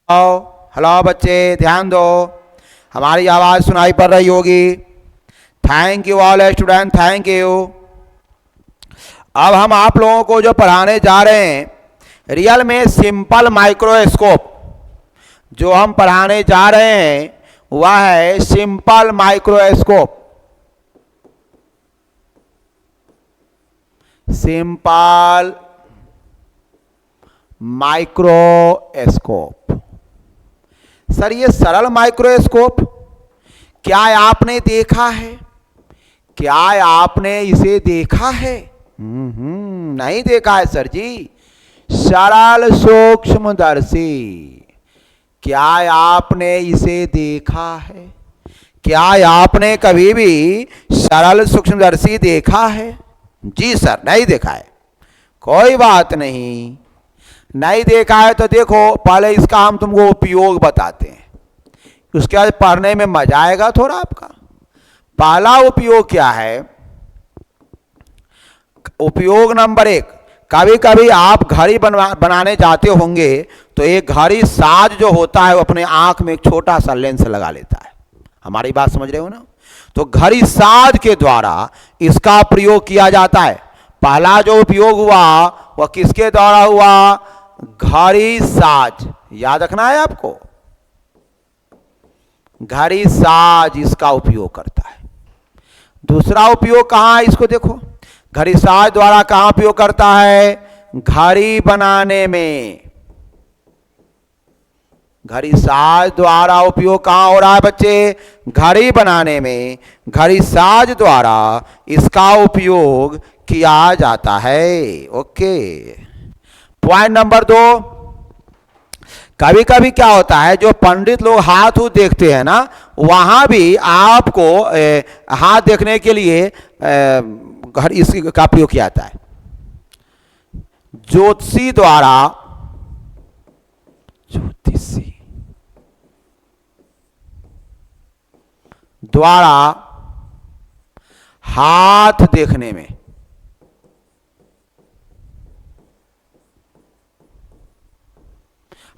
Hello बच्चे, ध्यान दो। हमारी आवाज़ सुनाई पड़ रही होगी। Thank you all student, thank you. अब हम आप लोगों को जो पढ़ाने जा रहे हैं रियल में सिंपल माइक्रोस्कोप, जो हम पढ़ाने जा रहे हैं वह है simple microscope. Simple microscope. Sir ये सरल माइक्रोस्कोप क्या आपने देखा है? क्या आपने इसे देखा है? नहीं देखा है सर जी। सरल सूक्ष्मदर्शी, क्या आपने इसे देखा है? क्या आपने कभी भी सरल सूक्ष्मदर्शी देखा है? जी सर, नहीं देखा है। कोई बात नहीं, नहीं देखा है तो देखो, पहले इसका हम तुमको उपयोग बताते हैं, उसके बाद पढ़ने में मजा आएगा थोड़ा आपका। पहला उपयोग क्या है? उपयोग नंबर 1, कभी कभी आप घड़ी बनाने जाते होंगे तो एक घड़ी साज जो होता है वो अपने आंख में एक छोटा सा लेंस लगा लेता है। हमारी बात समझ रहे हो ना? तो घड़ी साज के द्वारा इसका प्रयोग किया जाता है। पहला जो उपयोग हुआ वह किसके द्वारा हुआ? घड़ी साज। याद रखना है आपको, घड़ी साज इसका उपयोग करता है। दूसरा उपयोग कहां है इसको देखो, घड़ी साज द्वारा कहां उपयोग करता है? घड़ी बनाने में। घड़ी साज द्वारा उपयोग कहां हो रहा है बच्चे? घड़ी बनाने में घड़ी साज द्वारा इसका उपयोग किया जाता है। ओके। पॉइंट नंबर 2, कभी कभी क्या होता है, जो पंडित लोग हाथ देखते हैं ना, वहां भी आपको हाथ देखने के लिए घड़ी इसका प्रयोग किया जाता है। ज्योतिषी द्वारा, ज्योतिषी द्वारा हाथ देखने में,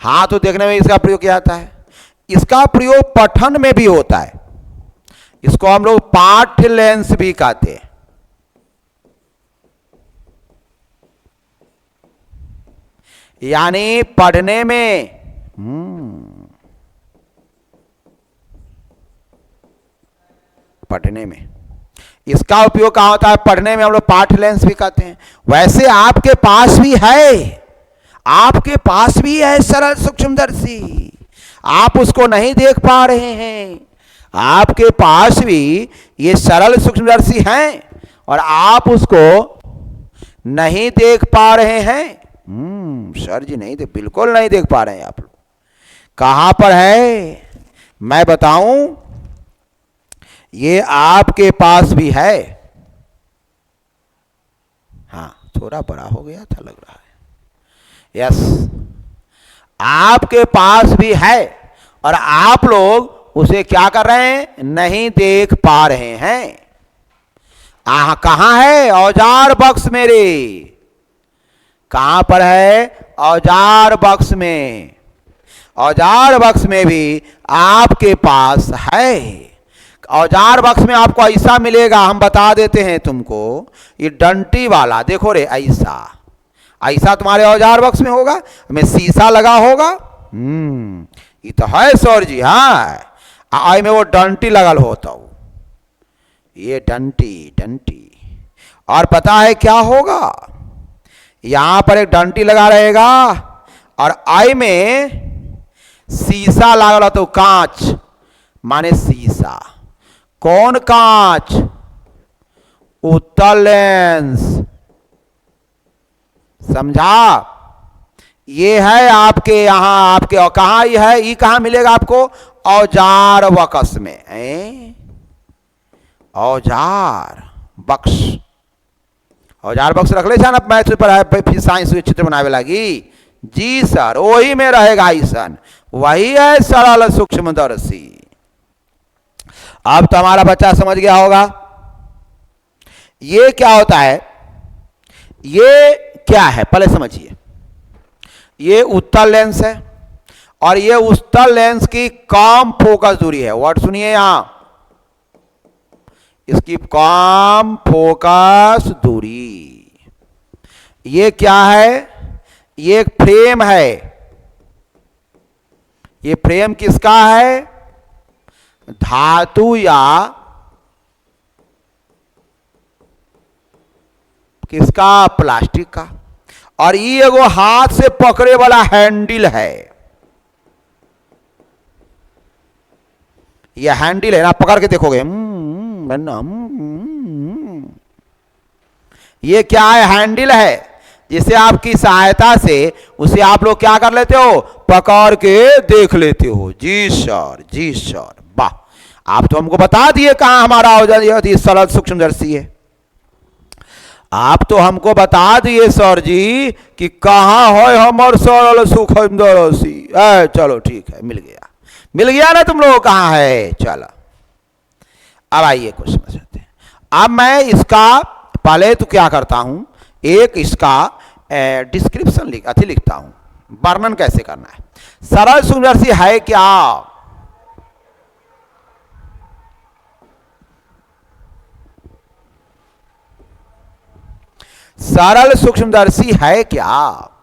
हाथ देखने में इसका प्रयोग किया जाता है। इसका प्रयोग पठन में भी होता है। इसको हम लोग पाठ्य लेंस भी कहते हैं। यानी पढ़ने में, पढ़ने में इसका उपयोग कहां होता है? पढ़ने में हम लोग पाठ्य लेंस भी कहते हैं। वैसे आपके पास भी है, आपके पास भी है सरल सूक्ष्मदर्शी, आप उसको नहीं देख पा रहे हैं। आपके पास भी ये सरल सूक्ष्मदर्शी हैं और आप उसको नहीं देख पा रहे हैं। सर जी नहीं देख, बिल्कुल नहीं देख पा रहे हैं आप लोग। कहां पर है मैं बताऊं? ये आपके पास भी है। हाँ, थोड़ा बड़ा हो गया था लग रहा है। यस, आपके पास भी है और आप लोग उसे क्या कर रहे हैं? नहीं देख पा रहे हैं। कहां है? औजार बक्स मेरे। कहां पर है? औजार बक्स में। औजार बक्स में भी आपके पास है। औजार बक्स में आपको ऐसा मिलेगा, हम बता देते हैं तुमको, ये डंटी वाला देखो रे, ऐसा ऐसा तुम्हारे औजार बक्स में होगा, में शीशा लगा होगा। ये तो है सर जी। हाँ, आई में वो डंटी लगल होता हो, ये डंटी डंटी। और पता है क्या होगा? यहां पर एक डंटी लगा रहेगा और आई में शीशा लागल होता, कांच माने शीशा। कौन कांच? उत्तल लेंस। समझा? ये है आपके यहां, आपके और कहां ये है? ये कहां मिलेगा आपको? औजार बक्स में। औजार बक्स, औजार बक्स रख ले ना मैथ पर है, फिर साइंस चित्र बनावे लगी। जी सर, वही में रहेगा ईसन, वही है सरल सूक्ष्मदर्शी। अब तो हमारा बच्चा समझ गया होगा। ये क्या होता है? ये क्या है पहले समझिए। ये उत्तल लेंस है और ये उत्तल लेंस की कम फोकस दूरी है। वर्ड सुनिए यहां, इसकी कम फोकस दूरी। ये क्या है? ये एक फ्रेम है। ये फ्रेम किसका है? धातु या किसका? प्लास्टिक का। और ये एगो हाथ से पकड़े वाला हैंडल है। ये हैंडल है ना, पकड़ के देखोगे ये क्या है? हैंडल है, जिसे आपकी सहायता से उसे आप लोग क्या कर लेते हो? पकड़ के देख लेते हो। जी सर, जी सर, वाह। आप तो हमको बता दिए कहां हमारा औजार सरल सूक्ष्मदर्शी है। आप तो हमको बता दिए सर जी कि कहां है हमार सरल सूक्ष्मदर्शी। चलो ठीक है, मिल गया, मिल गया ना तुम लोग कहां है। चलो अब आइए कुछ समझते हैं। अब मैं इसका पहले तो क्या करता हूं, एक इसका डिस्क्रिप्शन लिखता हूं, वर्णन कैसे करना है। सरल सूक्ष्मदर्शी है क्या? सरल सूक्ष्मदर्शी है क्या?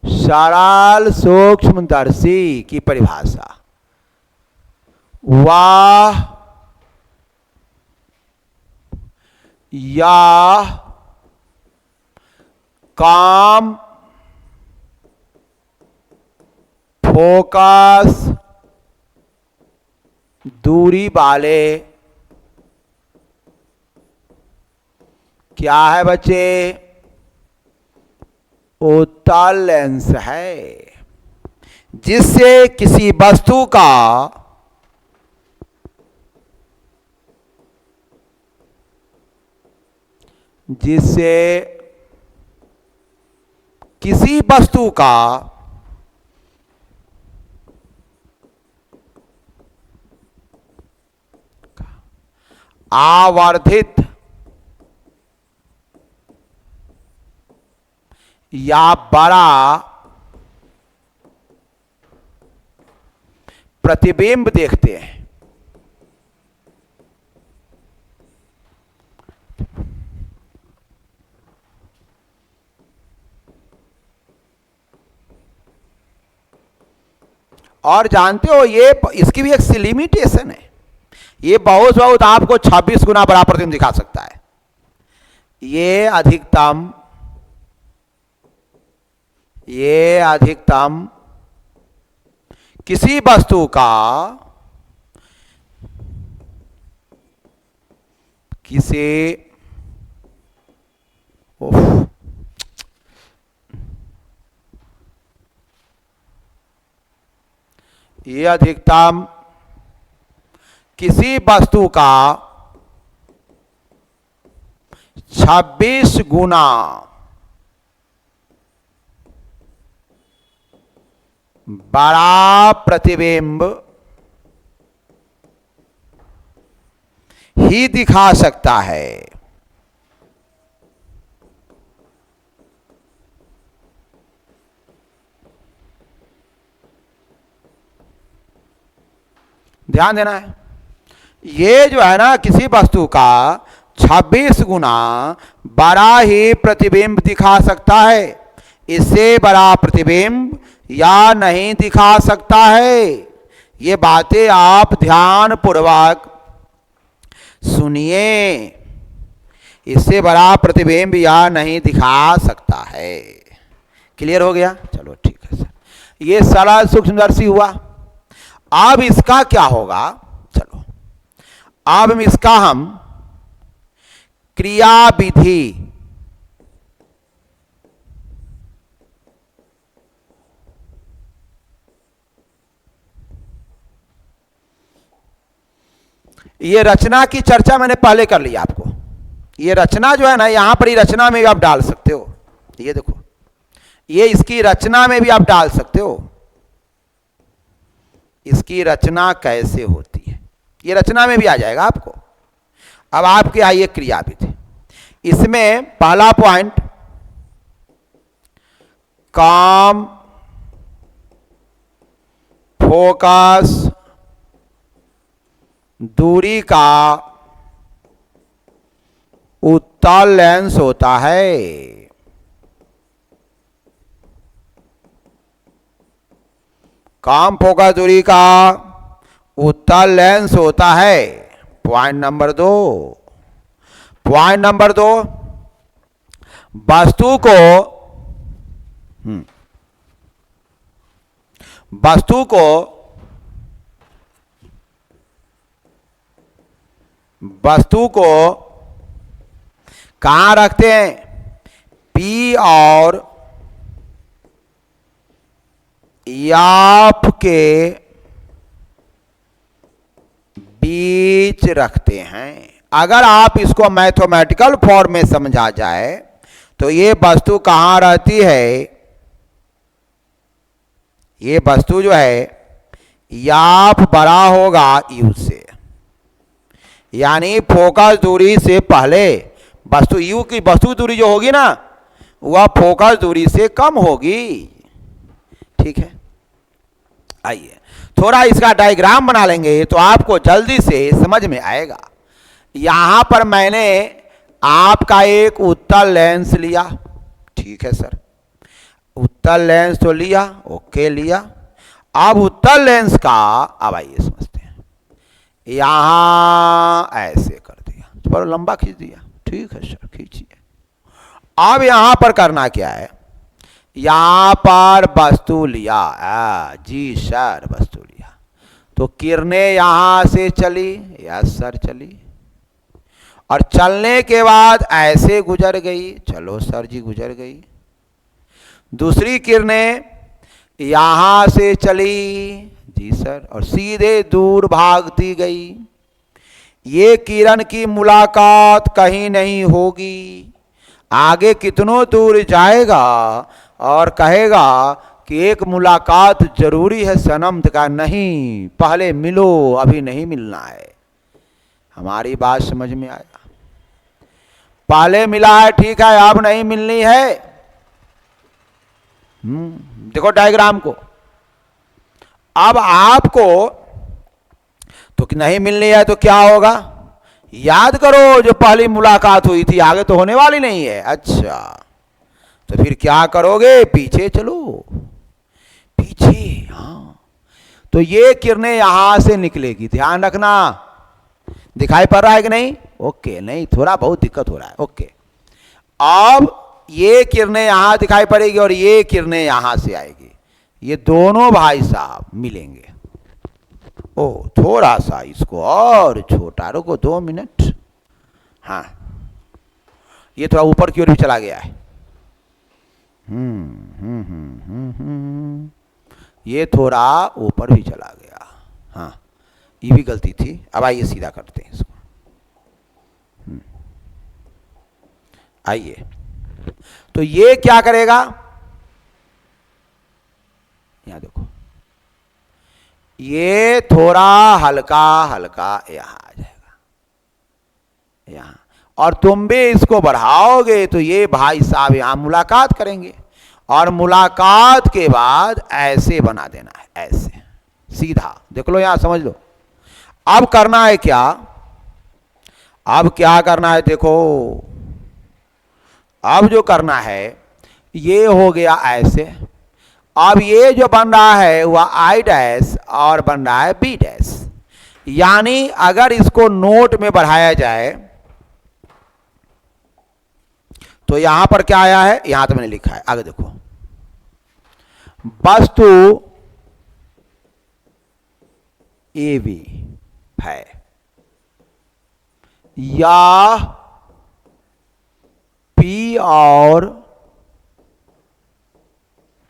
सरल सूक्ष्मदर्शी की परिभाषा, वह या कम फोकस दूरी वाले, क्या है बच्चे? उत्तल लेंस है, जिससे किसी वस्तु का आवर्धित या बड़ा प्रतिबिंब देखते हैं। और जानते हो ये इसकी भी एक लिमिटेशन है। ये बहुत आपको 26 गुना बड़ा प्रतिबिंब दिखा सकता है। ये अधिकतम किसी वस्तु का ये अधिकतम किसी वस्तु का 26 गुना बड़ा प्रतिबिंब ही दिखा सकता है। ध्यान देना है, ये जो है ना किसी वस्तु का 26 गुना बड़ा ही प्रतिबिंब दिखा सकता है। इससे बड़ा प्रतिबिंब या नहीं दिखा सकता है। ये बातें आप ध्यान पूर्वक सुनिए। इससे बड़ा प्रतिबिंब या नहीं दिखा सकता है। क्लियर हो गया? चलो ठीक है सर, ये सरल सूक्ष्मदर्शी हुआ। अब इसका क्या होगा? चलो अब इसका हम क्रियाविधि ये रचना की चर्चा मैंने पहले कर ली आपको। ये रचना जो है ना, यहां पर ही रचना में भी आप डाल सकते हो। ये देखो, ये इसकी रचना में भी आप डाल सकते हो। इसकी रचना कैसे होती है ये रचना में भी आ जाएगा आपको। अब आपके आइए क्रियाविधि, इसमें पहला पॉइंट काम, फोकस, दूरी का उत्तल लेंस होता है। काम, फोकस, दूरी का उत्तल लेंस होता है। पॉइंट नंबर 2, पॉइंट नंबर 2, वस्तु को वस्तु को वस्तु को कहां रखते हैं? पी और याप के बीच रखते हैं। अगर आप इसको मैथमेटिकल फॉर्म में समझा जाए तो ये वस्तु कहां रहती है? ये वस्तु जो है याप बड़ा होगा यू से, यानी फोकस दूरी से पहले वस्तु यू की वस्तु दूरी जो होगी ना वह फोकस दूरी से कम होगी। ठीक है, आइए थोड़ा इसका डायग्राम बना लेंगे तो आपको जल्दी से समझ में आएगा। यहां पर मैंने आपका एक उत्तल लेंस लिया, ठीक है सर, उत्तल लेंस तो लिया, ओके लिया। अब उत्तल लेंस का, अब आइए समझते हैं, यहां ऐसे कर दिया, थोड़ा लंबा खींच दिया, ठीक है सर खींचिए। अब यहां पर करना क्या है? यहां पर वस्तु लिया, जी सर वस्तु लिया, तो किरणें यहां से चली, यस सर चली, और चलने के बाद ऐसे गुजर गई, चलो सर जी गुजर गई। दूसरी किरणें यहां से चली, जी सर, और सीधे दूर भागती गई। ये किरण की मुलाकात कहीं नहीं होगी, आगे कितनों दूर जाएगा और कहेगा कि एक मुलाकात जरूरी है सनम, का नहीं पहले मिलो, अभी नहीं मिलना है। हमारी बात समझ में आया? पहले मिला है ठीक है, अब नहीं मिलनी है। देखो डायग्राम को, अब आपको तो नहीं मिलनी है तो क्या होगा? याद करो जो पहली मुलाकात हुई थी, आगे तो होने वाली नहीं है। अच्छा, तो फिर क्या करोगे? पीछे चलो, पीछे, हाँ, तो ये किरणें यहां से निकलेगी, ध्यान रखना। दिखाई पड़ रहा है कि नहीं? ओके, नहीं थोड़ा बहुत दिक्कत हो रहा है, ओके। अब ये किरणें यहां दिखाई पड़ेगी और ये किरणें यहां से आएगी, ये दोनों भाई साहब मिलेंगे। ओ थोड़ा सा इसको और छोटा, रुको 2 मिनट, हाँ ये थोड़ा ऊपर की ओर भी चला गया है। ये थोड़ा ऊपर भी चला गया, हाँ ये भी गलती थी। अब आइए सीधा करते हैं इसको, आइए। तो ये क्या करेगा? यहां देखो, ये थोड़ा हल्का हल्का यहां आ जाएगा, यहां, और तुम भी इसको बढ़ाओगे तो ये भाई साहब यहां मुलाकात करेंगे, और मुलाकात के बाद ऐसे बना देना है, ऐसे सीधा, देख लो यहां, समझ लो। अब करना है क्या? अब क्या करना है देखो, अब जो करना है ये हो गया ऐसे। अब ये जो बन रहा है वह आई डैश और बन रहा है बी डैश, यानी अगर इसको नोट में बढ़ाया जाए तो यहां पर क्या आया है? यहां तो मैंने लिखा है, आगे देखो, वस्तु ए बी है या पी और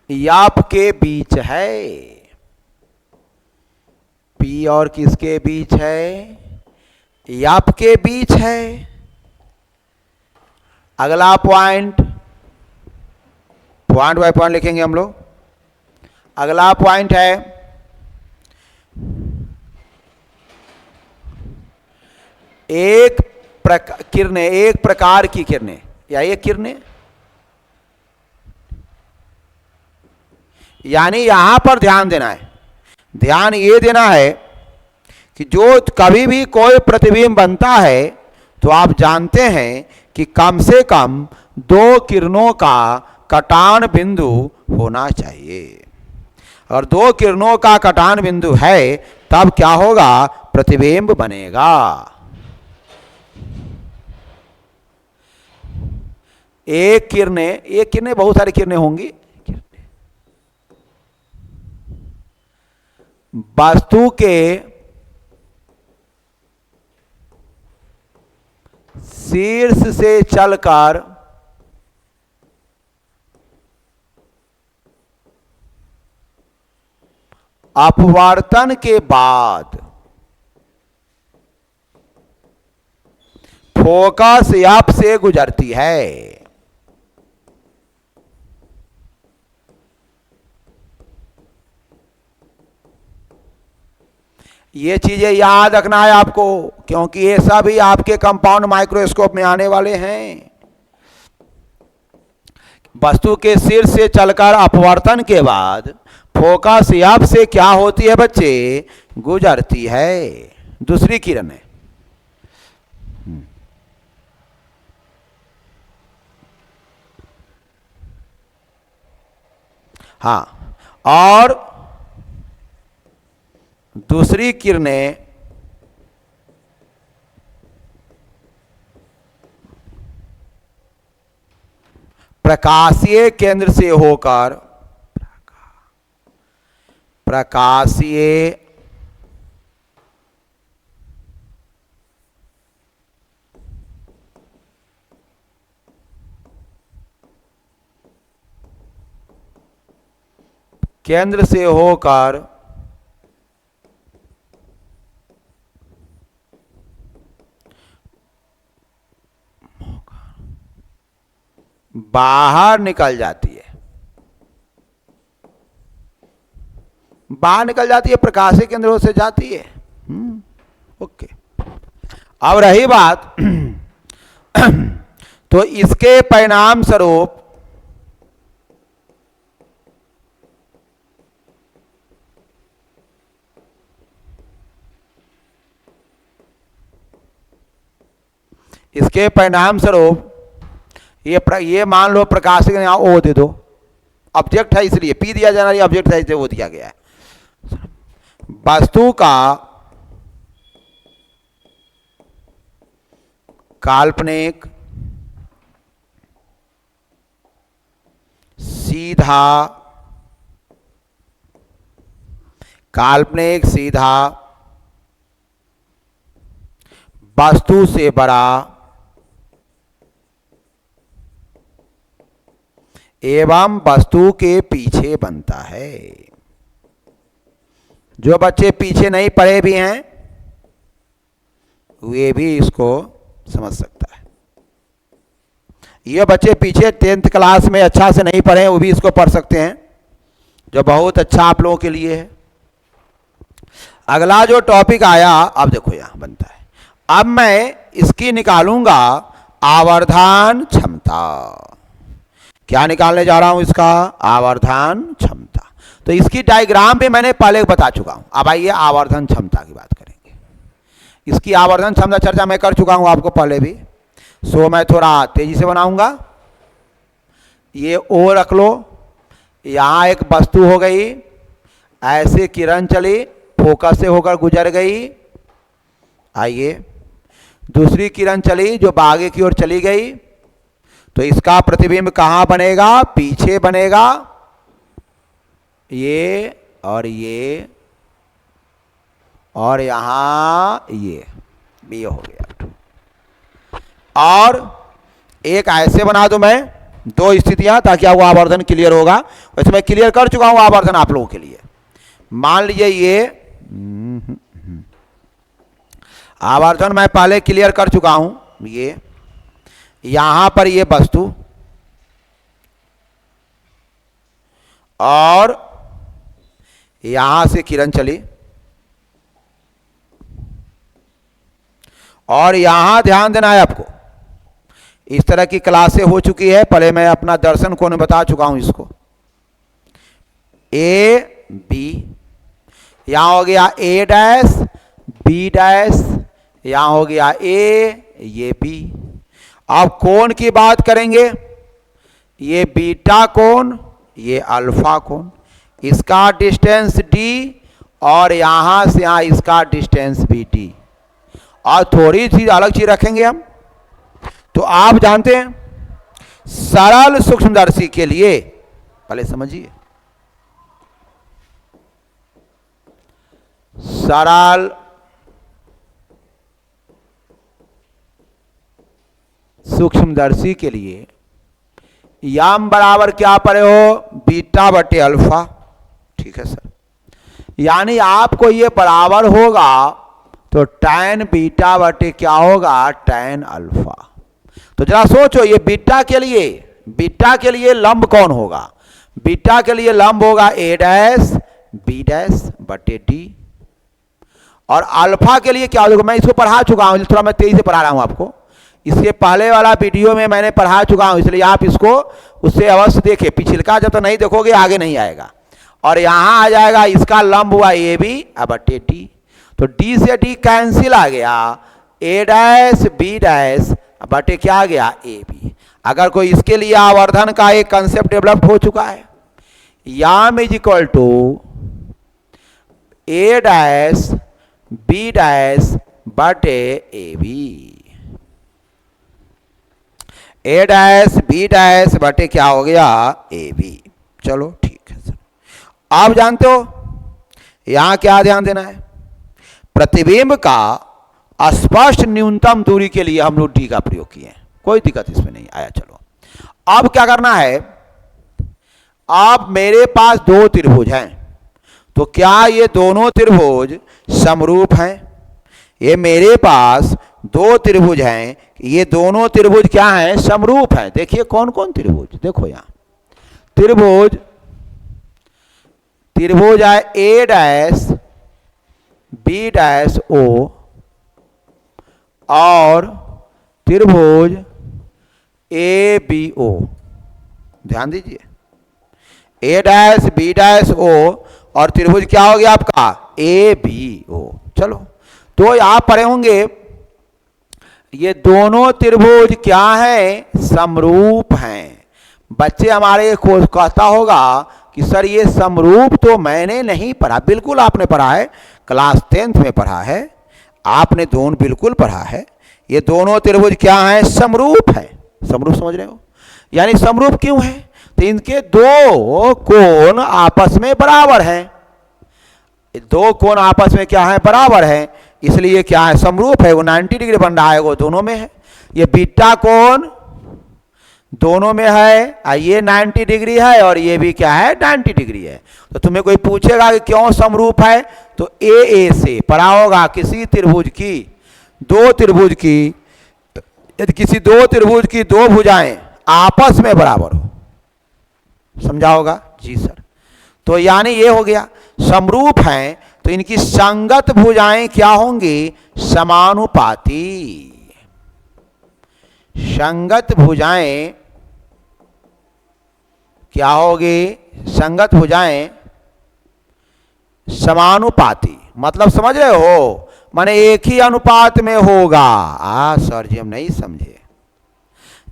याप के बीच है। पी और किसके बीच है? याप के बीच है। अगला पॉइंट, पॉइंट बाय पॉइंट लिखेंगे हम लोग। अगला पॉइंट है किरणें, एक प्रकार की किरणें या एक किरणें, यानी यहां पर ध्यान देना है, ध्यान ये देना है कि जो कभी भी कोई प्रतिबिंब बनता है तो आप जानते हैं कि कम से कम दो किरणों का कटान बिंदु होना चाहिए। और दो किरणों का कटान बिंदु है तब क्या होगा, प्रतिबिंब बनेगा। एक किरणें बहुत सारी किरणें होंगी। वस्तु के शीर्ष से चलकर अपवर्तन के बाद फोकस एफ से गुजरती है। ये चीजें याद रखना है आपको, क्योंकि ये सब ही आपके कंपाउंड माइक्रोस्कोप में आने वाले हैं। वस्तु के शीर्ष से चलकर अपवर्तन के बाद फोकस एफ से क्या होती है बच्चे, गुजरती है दूसरी किरण है। हाँ, और दूसरी किरणें प्रकाशीय केंद्र से होकर प्रकाशीय केंद्र से होकर बाहर निकल जाती है, बाहर निकल जाती है, प्रकाशीय केंद्रों से जाती है। ओके, अब रही बात तो इसके परिणाम स्वरूप ये मान लो प्रकाशिक, यहां ओ दे दो, ऑब्जेक्ट है इसलिए पी दिया जाना, ये ऑब्जेक्ट है इसलिए वो दिया गया है। वस्तु का काल्पनिक सीधा वस्तु से बड़ा एवं वस्तु के पीछे बनता है। जो बच्चे पीछे नहीं पढ़े भी हैं वे भी इसको समझ सकता है। ये बच्चे पीछे 10th क्लास में अच्छा से नहीं पढ़े वो भी इसको पढ़ सकते हैं, जो बहुत अच्छा आप लोगों के लिए है। अगला जो टॉपिक आया, अब देखो यहां बनता है, अब मैं इसकी निकालूंगा आवर्धन क्षमता। क्या निकालने जा रहा हूं इसका, आवर्धन क्षमता। तो इसकी डायग्राम भी मैंने पहले बता चुका हूं। अब आइए आवर्धन क्षमता की बात करेंगे। इसकी आवर्धन क्षमता चर्चा मैं कर चुका हूं आपको पहले भी, सो मैं थोड़ा तेजी से बनाऊंगा। ये ओ रख लो, यहां एक वस्तु हो गई, ऐसे किरण चली, फोकस से होकर गुजर गई। आइए दूसरी किरण चली जो आगे की ओर चली गई, तो इसका प्रतिबिंब कहां बनेगा, पीछे बनेगा, ये और यहां ये हो गया। और एक ऐसे बना दूं मैं, दो स्थितियां, ताकि आपको आवर्धन क्लियर होगा। वैसे मैं क्लियर कर चुका हूं आवर्धन आप लोगों के लिए। मान लीजिए ये आवर्धन मैं पहले क्लियर कर चुका हूं। ये यहां पर ये वस्तु और यहां से किरण चली और यहां ध्यान देना है आपको, इस तरह की क्लासें हो चुकी है, पहले मैं अपना दर्शन कोण बता चुका हूं इसको। ए बी, यहां हो गया ए डैश बी डैश, यहां हो गया ए, ये बी। अब कोण की बात करेंगे, ये बीटा कोण, ये अल्फा कोण, इसका डिस्टेंस डी और यहां से यहां इसका डिस्टेंस भी डी। और थोड़ी सी अलग चीज रखेंगे हम, तो आप जानते हैं सरल सूक्ष्मदर्शी के लिए, पहले समझिए, सरल सूक्ष्मदर्शी के लिए याम बराबर क्या पड़े हो, बीटा बटे अल्फा। ठीक है सर, यानी आपको ये बराबर होगा तो tan बीटा बटे क्या होगा, tan अल्फा। तो जरा सोचो, ये बीटा के लिए लंब कौन होगा, बीटा के लिए लंब होगा ए डैश बी डैश बटे डी। और अल्फा के लिए क्या होगा, मैं इसको पढ़ा चुका हूं, थोड़ा मैं तेजी से पढ़ा रहा हूं आपको, इसके पहले वाला वीडियो में मैंने पढ़ा चुका हूं, इसलिए आप इसको उससे अवश्य देखें, पिछलका जब तो नहीं देखोगे आगे नहीं आएगा। और यहां आ जाएगा इसका लंब हुआ ए बी बटे डी, तो डी से डी कैंसिल आ गया, ए डैश बी डैश बटे क्या आ गया, ए बी। अगर कोई इसके लिए आवर्धन का एक कंसेप्ट डेवलप हो चुका है, याम is equal to A dash B dash बटे A B, A dash B dash बटे क्या हो गया, ए बी। चलो ठीक है सर। आप जानते हो यहां क्या ध्यान देना है, प्रतिबिंब का स्पष्ट न्यूनतम दूरी के लिए हम लोग डी का प्रयोग किए हैं, कोई दिक्कत इसमें नहीं आया। चलो अब क्या करना है, अब मेरे पास दो त्रिभुज हैं, तो क्या ये दोनों त्रिभुज समरूप हैं, ये मेरे पास दो त्रिभुज हैं, ये दोनों त्रिभुज क्या हैं, समरूप हैं। देखिए कौन कौन त्रिभुज, देखो यहां त्रिभुज है ए डैश बी डैश ओ और त्रिभुज ए बी ओ। ध्यान दीजिए, ए डैश बी डैश ओ और त्रिभुज क्या हो गया आपका, ए बी ओ। चलो तो आप पढ़े होंगे ये दोनों त्रिभुज क्या हैं, समरूप हैं। बच्चे हमारे को कहता होगा कि सर ये समरूप तो मैंने नहीं पढ़ा, बिल्कुल आपने पढ़ा है, क्लास 10th में पढ़ा है आपने, दोनों बिल्कुल पढ़ा है। ये दोनों त्रिभुज क्या हैं, समरूप है। समरूप समझ रहे हो, यानी समरूप क्यों है, तो इनके दो कोण आपस में बराबर हैं, दो कोण आपस में क्या है, बराबर है, इसलिए क्या है, समरूप है। वो 90 डिग्री बन रहा है, वो दोनों में है। ये बीटा कोण दोनों में है, ये 90 डिग्री है और ये भी क्या है, 90 डिग्री है। तो तुम्हें कोई पूछेगा कि क्यों समरूप है, तो ए से पढ़ा होगा किसी त्रिभुज की, दो त्रिभुज की, यदि किसी दो त्रिभुज की दो भुजाएं आपस में बराबर हो, समझा होगा जी सर। तो यानी ये हो गया समरूप हैं, तो इनकी संगत भुजाएं क्या होंगी, समानुपाती। संगत भुजाएं क्या होगी, संगत भुजाएं समानुपाती, मतलब समझ रहे हो, माने एक ही अनुपात में होगा। सर जी हम नहीं समझे,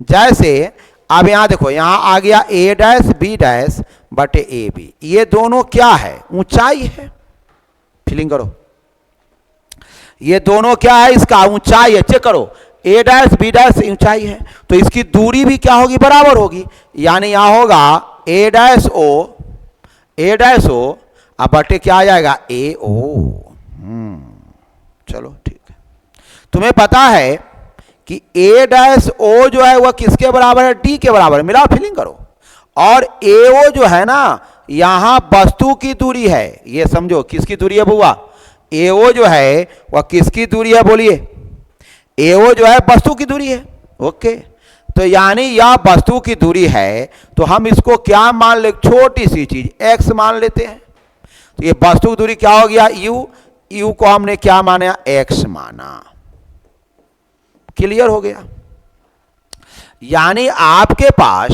जैसे अब यहां देखो, यहां आ गया ए डैश बी डैश बटे ए बी, ये दोनों क्या है, ऊंचाई है, फीलिंग करो, ये दोनों क्या है, इसका ऊंचाई है, चेक करो, ए डैश बी डैश ऊंचाई है, तो इसकी दूरी भी क्या होगी, बराबर होगी। यानी यहां होगा ए डैश ओ अब बटे क्या आ जाएगा, ए ओ। चलो ठीक है, तुम्हें पता है कि ए डैश ओ जो है वह किसके बराबर है, डी के बराबर है, मिला, फीलिंग करो। और ए ओ जो है ना, यहां वस्तु की दूरी है, ये समझो किसकी दूरी है बुआ, ए ओ जो है वह किसकी दूरी है, बोलिए, ए ओ जो है वस्तु की दूरी है। ओके, तो यानी यह वस्तु की दूरी है, तो हम इसको क्या मान ले, छोटी सी चीज x मान लेते हैं, तो ये वस्तु की दूरी क्या हो गया, u, u को हमने क्या माना, x माना। क्लियर हो गया। यानी आपके पास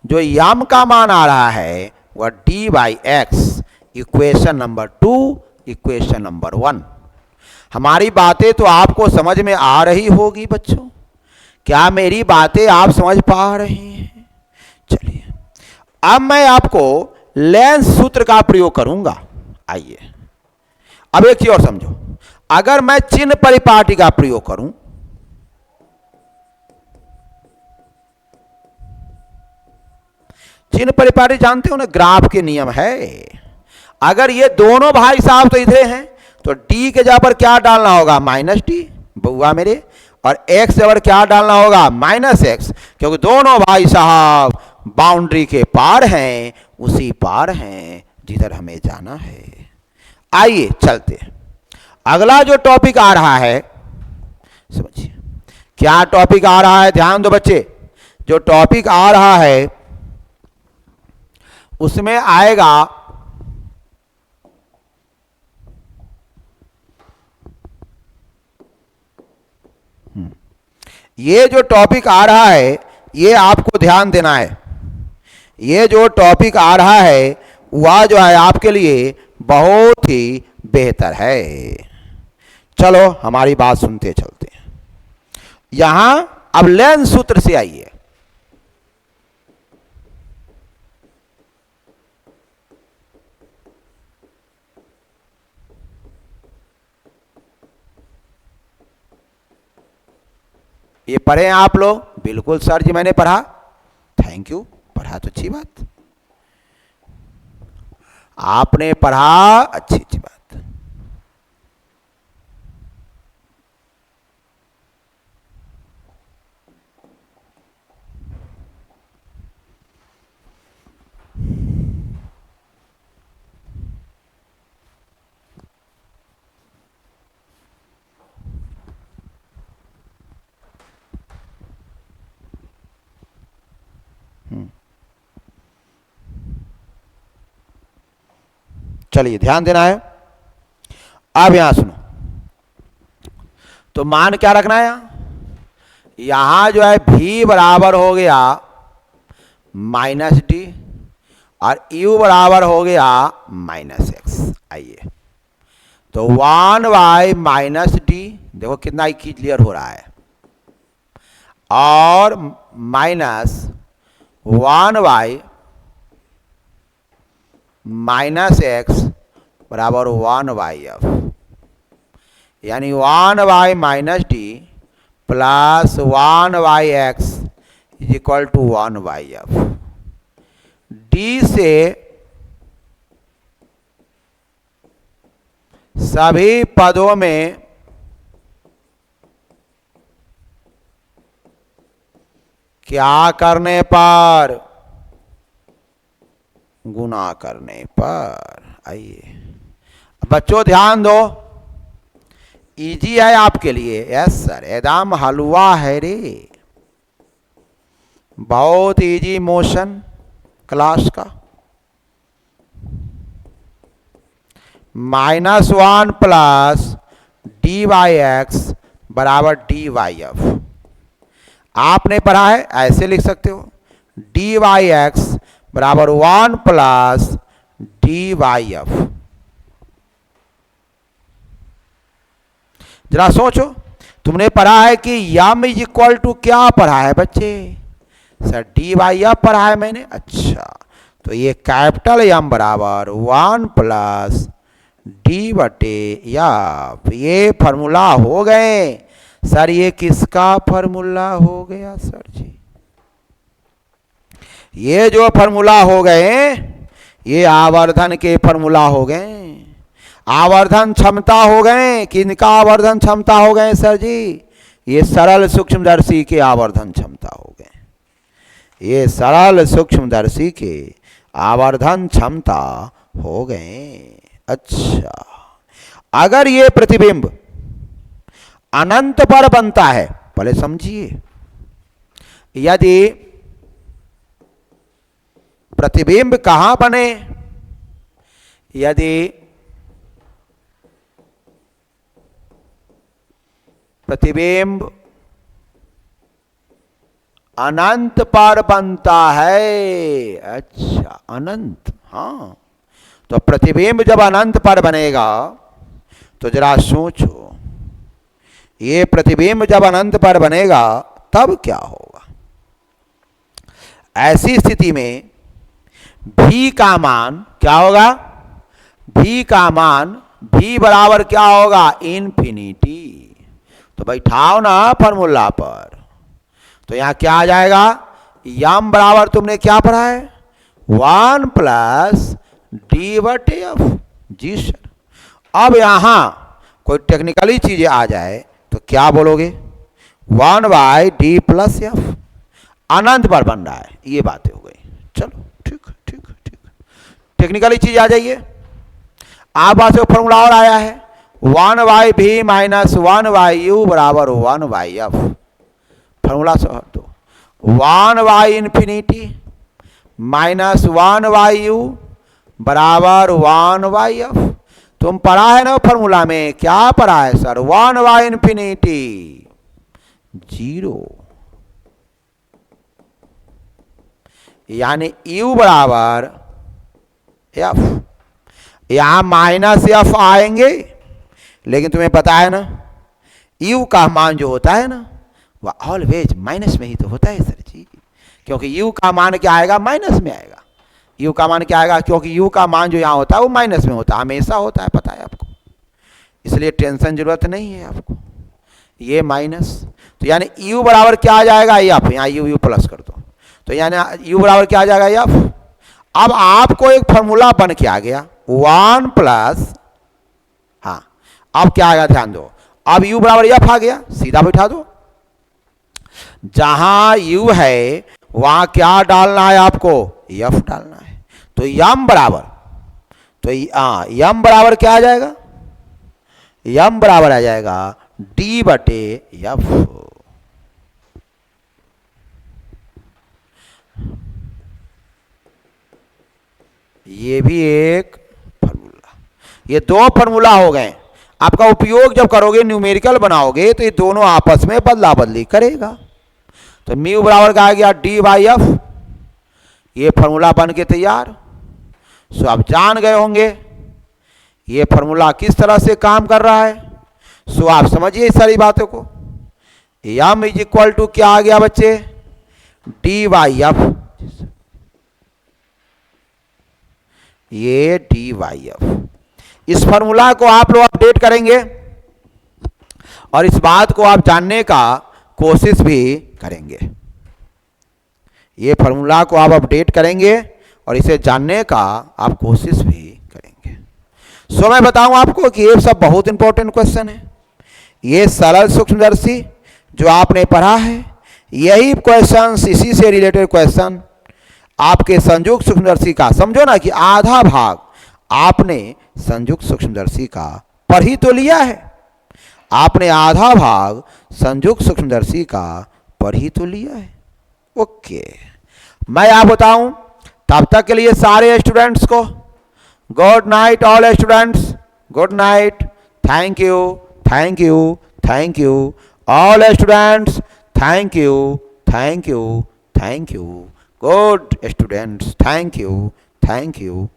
जो यम का मान आ रहा है वह D by x, equation number 2, equation number 1। हमारी बातें तो आपको समझ में आ रही होगी बच्चों, क्या मेरी बातें आप समझ पा रहे हैं? चलिए अब मैं आपको लेंस सूत्र का प्रयोग करूंगा। आइए अब एक चीज और समझो, अगर मैं चिन्ह परिपाटी का प्रयोग करूं, चिन्ह परिपाटी जानते हो ना, ग्राफ के नियम है। अगर ये दोनों भाई साहब तो इधर हैं तो डी के जगह पर क्या डालना होगा? माइनस डी बउआ मेरे, और एक्स जगह क्या डालना होगा? माइनस एक्स, क्योंकि दोनों भाई साहब बाउंड्री के पार हैं, उसी पार हैं जिधर हमें जाना है। आइए चलते हैं, अगला जो टॉपिक आ रहा है समझिए। क्या टॉपिक आ रहा है? ध्यान दो बच्चे, जो टॉपिक आ रहा है उसमें आएगा ये जो टॉपिक आ रहा है ये आपको ध्यान देना है। ये जो टॉपिक आ रहा है वह जो है आपके लिए बहुत ही बेहतर है। चलो हमारी बात सुनते चलते हैं। यहां अब लेंस सूत्र से आइए। ये पढ़े आप लोग? बिल्कुल सर जी मैंने पढ़ा, थैंक यू, पढ़ा तो अच्छी बात, आपने पढ़ा, अच्छी अच्छी बात। चलिए ध्यान देना है। अब यहां सुनो, तो मान क्या रखना है? यहां जो है v बराबर हो गया माइनस डी और u बराबर हो गया माइनस एक्स। आइए तो 1 माइनस डी, देखो कितना ही क्लियर हो रहा है, और माइनस 1 माइनस एक्स बराबर 1/f, यानी 1 minus D plus 1/x is equal to 1/f। D से सभी पदों में क्या करने पर? गुना करने पर। आइए बच्चों ध्यान दो, इजी है आपके लिए। यस सर, एकदम हलवा है रे, बहुत इजी मोशन क्लास का। -1 प्लस डी वाई एक्स बराबर डी वाई एफ। आपने पढ़ा है, ऐसे लिख सकते हो, डी वाई एक्स बराबर 1 प्लस डी वाई एफ। जरा सोचो, तुमने पढ़ा है कि यम इज इक्वल टू क्या पढ़ा है बच्चे? सर डी वाई एफ पढ़ा है मैंने। अच्छा, तो ये कैपिटल यम बराबर 1 प्लस डी बटे एफ, ये फॉर्मूला हो गए। सर ये किसका फॉर्मूला हो गया सर जी? ये जो फॉर्मूला हो गए ये आवर्धन के फॉर्मूला हो गए, आवर्धन क्षमता हो गए। किनका आवर्धन क्षमता हो गए सर जी? ये सरल सूक्ष्मदर्शी के आवर्धन क्षमता हो गए, ये सरल सूक्ष्मदर्शी के आवर्धन क्षमता हो गए। अच्छा, अगर ये प्रतिबिंब अनंत पर बनता है, पहले समझिए, यदि प्रतिबिंब कहां बने? यदि प्रतिबिंब अनंत पर बनता है। अच्छा, अनंत, हाँ। तो प्रतिबिंब जब अनंत पर बनेगा तो जरा सोचो, ये प्रतिबिंब जब अनंत पर बनेगा तब क्या होगा? ऐसी स्थिति में भी का मान क्या होगा? भी का मान भी बराबर क्या होगा? इन्फिनिटी। तो बैठाओ ना फॉर्मूला पर, तो यहां क्या आ जाएगा? यम बराबर तुमने क्या पढ़ा है? 1 प्लस डी बटे एफ। जी सर। अब यहां कोई टेक्निकली चीजें आ जाए तो क्या बोलोगे? 1 बाई डी प्लस एफ। अनंत पर बन रहा है, ये बातें हो गई। चलो ठीक है, ठीक है, ठीक है। टेक्निकली चीज आ जाइए। आप पास एक फॉर्मूला और आया है, 1 बाई भी माइनस 1 बाई यू बराबर 1 बाई एफ। फॉर्मूला से हट दो। 1 by infinity minus 1 by you बराबर 1 बाई एफ। तुम पढ़ा है ना फॉर्मूला में, क्या पढ़ा है सर? 1 बाई इंफिनिटी 0, यानी u बराबर एफ। यहां माइनस एफ आएंगे, लेकिन तुम्हें पता है ना u का मान जो होता है ना वह ऑलवेज माइनस में ही तो होता है सर जी, क्योंकि u का मान क्या आएगा? माइनस में आएगा। u का मान क्या आएगा? क्योंकि u का मान जो यहां होता है वो माइनस में होता है, हमेशा होता है, पता है आपको, इसलिए टेंशन जरूरत नहीं है आपको। ये माइनस, तो यानी u बराबर क्या आ जाएगा? एफ। यहाँ u प्लस कर दो, तो यानी u बराबर क्या आ जाएगा? एफ। अब आपको एक फॉर्मूला बन के आ गया 1 प्लस, हाँ अब क्या आ गया ध्यान दो, अब u बराबर एफ आ गया, सीधा बैठा दो। जहां u है वहां क्या डालना है आपको? एफ डालना है। तो यम बराबर, तो यम बराबर क्या आ जाएगा? यम बराबर आ जाएगा डी बटे एफ। ये भी एक फॉर्मूला, ये 2 फॉर्मूला हो गए। आपका उपयोग जब करोगे, न्यूमेरिकल बनाओगे, तो ये दोनों आपस में बदला बदली करेगा। तो म्यू बराबर का आ गया डी बाई एफ। ये फॉर्मूला बन के तैयार। सो आप जान गए होंगे ये फॉर्मूला किस तरह से काम कर रहा है। सो आप समझिए इस सारी बातों को। यम इज इक्वल टू क्या आ गया बच्चे? D by F. ये डी बाई एफ। इस फॉर्मूला को आप लोग अपडेट करेंगे और इस बात को आप जानने का कोशिश भी करेंगे। ये फॉर्मूला को आप अपडेट करेंगे और इसे जानने का आप कोशिश भी करेंगे। सो मैं बताऊं आपको कि ये सब बहुत इंपॉर्टेंट क्वेश्चन है। ये सरल सूक्ष्मदर्शी जो आपने पढ़ा है, यही क्वेश्चंस, इसी से रिलेटेड क्वेश्चन आपके संयुक्त सूक्ष्मदर्शी का, समझो ना कि आधा भाग आपने संयुक्त सूक्ष्मदर्शी का पढ़ ही तो लिया है। आपने आधा भाग संयुक्त सूक्ष्मदर्शी का पढ़ ही तो लिया है। ओके, मैं आप बताऊं तब तक के लिए सारे स्टूडेंट्स को good night. All students good night. Thank you, thank you, thank you. All students thank you, thank you, thank you. Good students, thank you, thank you.